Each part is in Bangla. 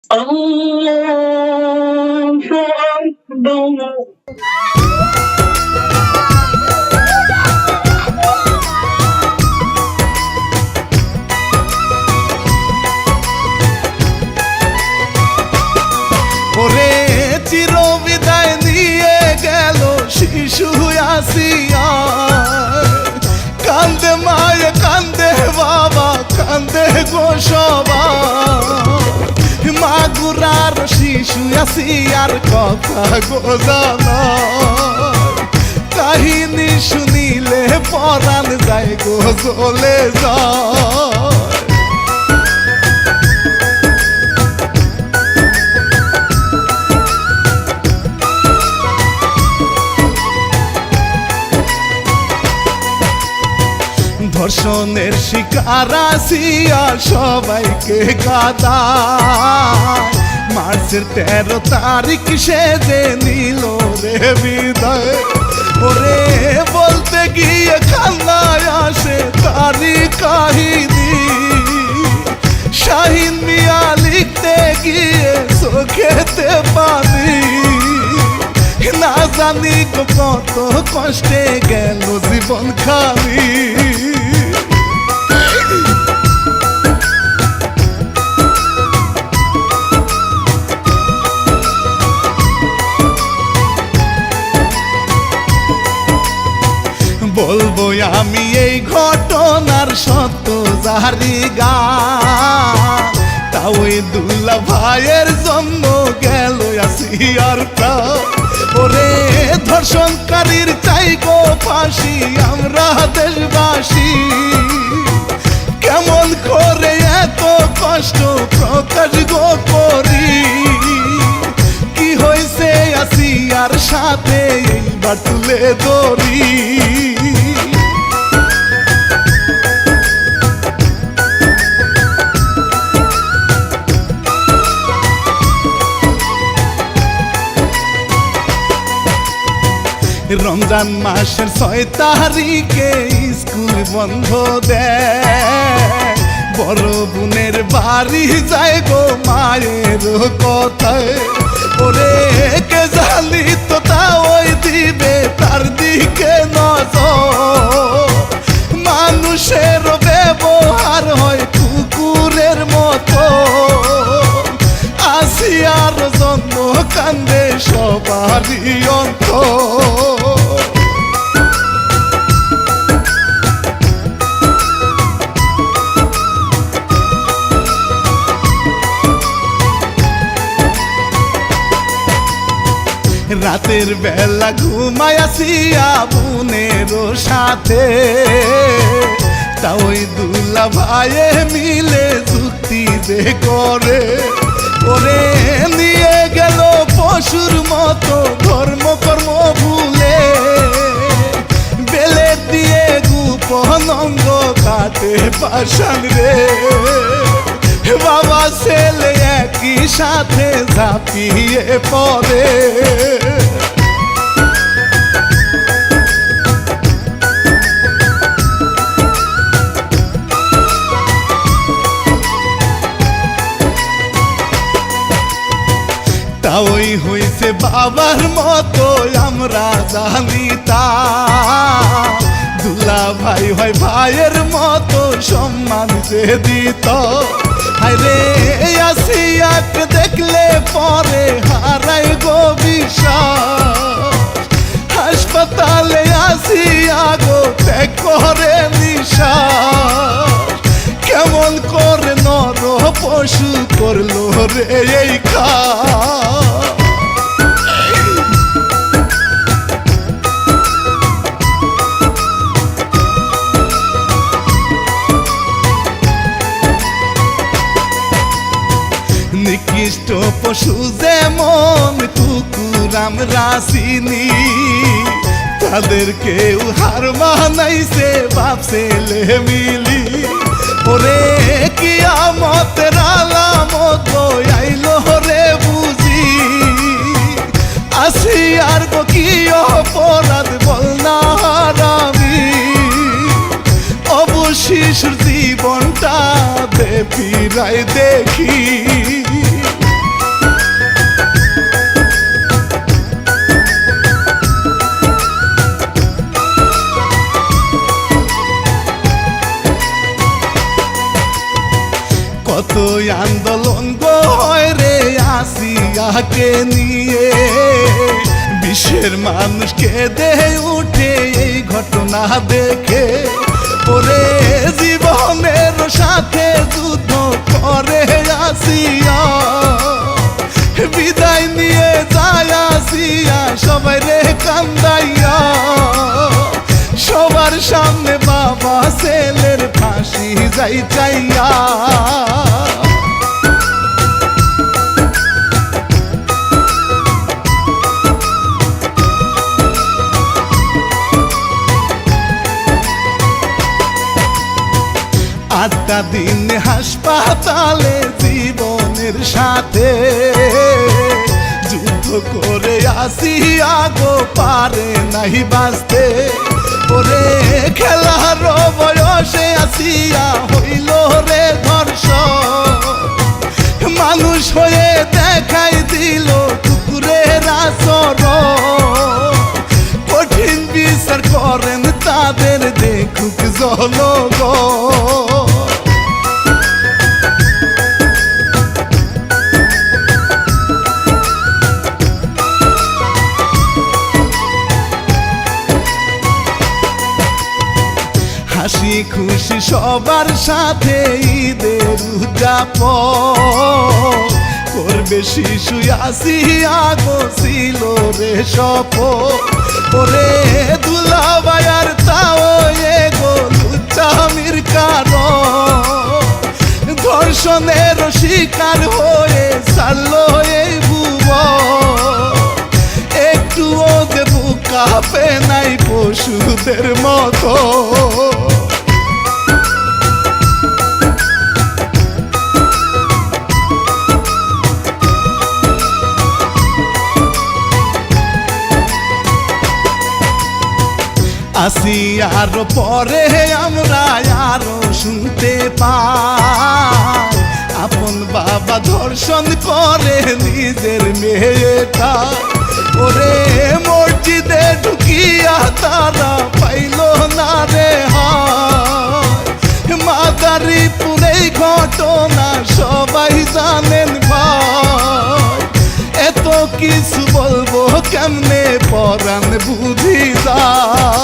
الله أكبر. ওরে চির বিদায় নিয়ে গেল শিশু আসিয়া, কান্দে মায়ে কান্দে বাবা কান্দে গো সবাই, মাগুরার শিশু আসিয়ার কথা গো জানা, কাহিনী শুনিলে পরাণ যায় গো চলে যায়। ধর্ষণের শিকার আসিয়া সবাইকে কাঁদায়, মার্চের 13 তারিখ সে যে নিল রে বিদায়। ওরে বলতে গিয়ে কান্নায় আসে তারি কাহিনী, শাহিন মিয়া লিখতে গিয়ে চোখেতে পানি, না জানি কত কষ্টে গেল জীবন খালি। বলবো আমি এই ঘটনার সত্য জারি গান, তাও ওই দুলা ভাইয়ের জন্য গেল আসিয়ার প্রাণ। ওরে ধর্ষণকারীর চাই গো ফাঁসি আমরা দেশবাসী, কেমন করে এত কষ্ট প্রকাশ গো করি, কি হয়েছে আসিয়ার সাথে এইবার তুলে ধরি। রমজান মাসের 6 তারিখে স্কুল বন্ধ দেয়, বড় বোনের বাড়ি যায় গো মায়ের কথায়। ওরে কে জানি তো তা ওই দিবে তার দিকে নজর, মানুষের ব্যবহার হয় কুকুরের মতো, আসিয়ার জন্য কান্দে সবারই অন্তর। রাতের বেলা ঘুমায় আসিয়া বোনের সাথে, তা ওই দুলা ভাইয়ে মিলে যুক্তি যে করে, ওরে নিয়ে গেল পশুর মতো ধর্ম কর্ম ভুলে, বেলে দিয়ে গোপন অঙ্গ কাটে পাষাণ রে, বাবা ছেলে একই সাথে ঝাঁপিয়ে পড়ে। তা ওই হইছে বাবার মতো আমরা জানি তা, দুলা ভাই হয় ভাইয়ের মতো সম্মান যে দিত। হায়রে আসিয়াকে দেখলে পরে হারাই গো বিশ্বাস, হাসপাতালে আসিয়া গো ত্যাগ করে নিঃশ্বাস, কেমন করে নর পশু করলো রে এই খা। নিকৃষ্ট পশু যেমন কুকুর আমরা চিনি, তাদের কেউ হার মানাইছে বাপ ছেলে মিলি। ওরে কিয়ামতের আলামত আইলো রে বুঝি, আসিয়ার গো কি অপরাধ বল না হারামি, অবশিষ্ট জীবনটা দে ফিরাই দেখি। বাবাকে নিয়ে বিশ্বের মানুষ কেঁদে উঠে এই ঘটনা দেখে। ওরে জীবনের সাথে যুদ্ধ করে আসিয়া বিদায় নিয়ে যায় আসিয়া সবাই রে কান্দাইয়া, সবার সামনে বাবা ছেলের ফাঁসি যাই চাইয়া। আটটা দিন হাসপাতালে জীবনের সাথে যুদ্ধ করে আসিয়া গো পারে নাই বাঁচতে। ওরে খেলার বয়সে আসিয়া হইল রে ধর্ষণ, মানুষ হয়ে দেখাই দিল কুকুরের আচরণ। কঠিন বিচার করেন তাদের দেখুক জনগণ। হাসি খুশি সবার সাথে ঈদের উদযাপন করবে শিশু আসিয়া গো ছিল রে শপথ। ওরে দুলাভাইয়ার তাও এ গো লুচ্চামির কারণ ধর্ষণের শিকার হয়ে ছাড়লো এই ভুবন। একটুও যে বুক কাঁপে নাই পশুদের মতো। আসি আরো পরে আমরা আরো শুনতে পাই আপন বাবা ধর্ষণ করে নিজের মেয়েটা। ওরে মসজিদে ঢুকিয়া তারা পাইল না রে হায়, মাদারীপুরে ঘটনা সবাই জানেন ভাই। এত কিছু বলবো কেমনে পরাণ বুঝি যায়।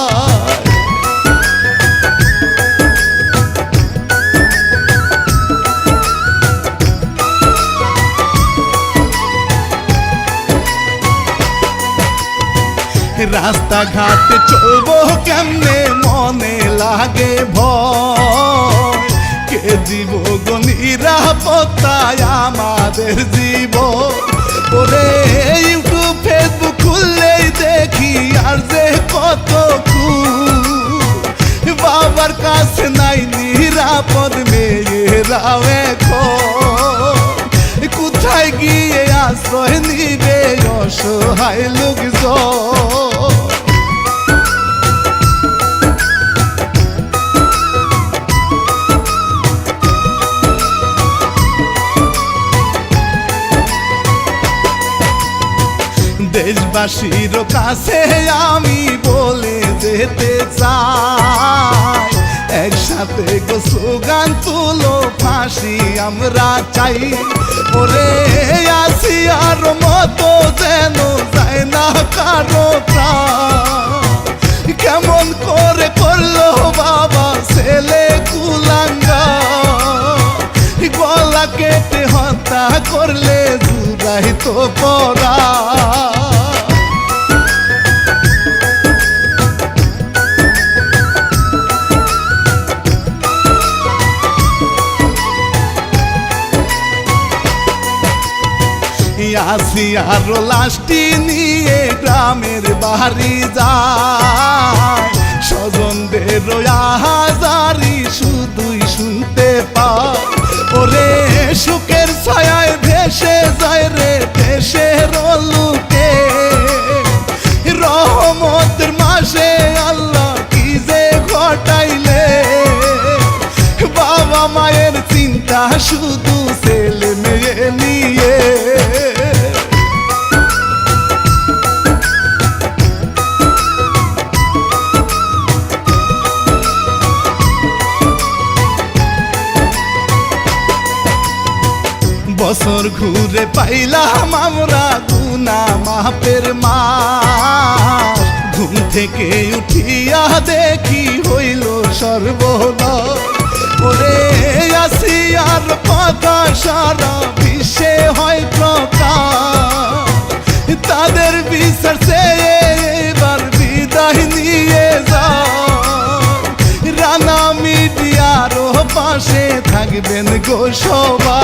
রাস্তাঘাটে চলবো কেমনে মনে লাগে ভয়, কে দিব গো নিরাপত্তায় আমাদের জীবন। ওরে ইউটিউব ফেসবুক খুললেই দেখি আর যে কত বাবার কাছে নাই নিরাপদ মেয়েরাও এখন। কোথায় গিয়ে আশ্রয় নিবে অসহায় লোকজন। দেশবাসীর কাছে আমি বলে যেতে চাই, একসাথে গো স্লোগান তুলো ফাঁসি আমরা চাই। ওরে আসিয়ার মতো যেন যায় না কারো প্রাণ, কেমন করে করলো বাবা ছেলে কুলাঙ্গা। গলা কেটে হত্যা করলে জুড়াই তো পড়া। আসিয়ার লাশটি নিয়ে গ্রামের বাড়ি যায়, স্বজনদের আহাজারি শুধুই শুনতে পায়। ওরে সুখের ছায়ায় ভেসে যায় রে দেশের লোকে, রহমতের মাসে আল্লাহ কি যে ঘটাইলে। বাবা মায়ের চিন্তা শুধু ছেলে মেয়ে নিয়ে। বছর ঘুরে পাইলাম আমরা গুনা মাপের মাস। ঘুম থেকে উঠিয়া দেখি হইল সর্বনাশ। ওরে আসিয়ার কথা সারা বিশ্বে হয় প্রকাশ, তাদের বিচার চেয়ে এবার বিদায় নিয়ে যাও। রানা মিডিয়ারও পাশে থাকবেন গো সবাই।